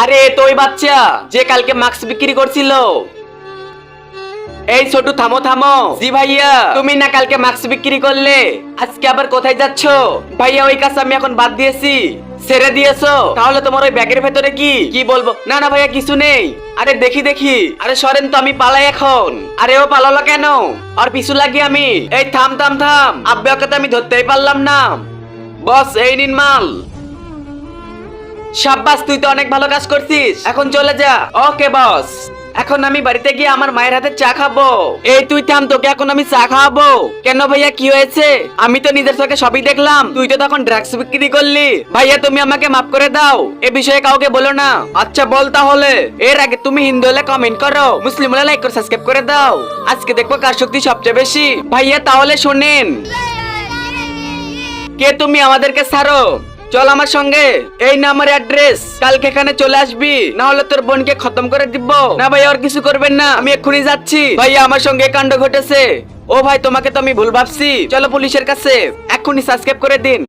আরে তো ওই বাচ্চা যে কালকে মাস্ক বিক্রি করছিল। এই ছোটু থামো থামো। জি ভাইয়া, তুমি না কালকে মাস্ক বিক্রি করলে, আজকে আবার কোথায় যাচ্ছ? ভাইয়া ওই কাজ আমি এখন বাদ দিয়েছি। ছেড়ে দিয়েছো? তাহলে তোমার ওই ব্যাগের ভেতরে কি কি বলবো? না না ভাইয়া কিছু নেই। আরে দেখি দেখি। আরে সরেন তো, আমি পালাই এখন। আরে ও পালালো কেন? আর পিছু লাগি আমি। এই থাম থাম থাম, আব্বাকে তো আমি ধরতেই পারলাম না। বস এই নিন মাল। শাব্বাস, তুই তো অনেক ভালো কাজ করছিস, এখন চলে যা। ওকে বস। এখন আমি বাড়িতে গিয়ে আমার মায়ের হাতে চা খাবো। এই তুই থাম, তোকে এখন আমি চা খাওয়াবো। কেন ভাইয়া কি হয়েছে? আমি তো নিজের চোখে সবই দেখলাম, তুই তো তখন ড্রাগস বিক্রি করলি। ভাইয়া তুমি আমাকে মাফ করে দাও, এ বিষয়ে কাউকে বলো না। আচ্ছা বল তাহলে। এর আগে তুমি হিন্দু হলে কমেন্ট করো, মুসলিম হলে লাইক করে সাবস্ক্রাইব করে দাও। আজকে দেখবো কার শক্তি সবচেয়ে বেশি। ভাইয়া তাহলে শোনেন, কে তুমি? আমাদেরকে ছাড়ো, চল আমার সঙ্গে। এই না আমার অ্যাড্রেস, কালকে এখানে চলে আসবি, না হলে তোর বোনকে খতম করে দিব। না ভাই আর কিছু করবেন না, আমি এক্ষুনি যাচ্ছি। ভাইয়া আমার সঙ্গে কাণ্ড ঘটেছে। ও ভাই তোমাকে তো আমি ভুল ভাবছি, চলো পুলিশের কাছে, এক্ষুনি সাবস্ক্রাইব করে দিন।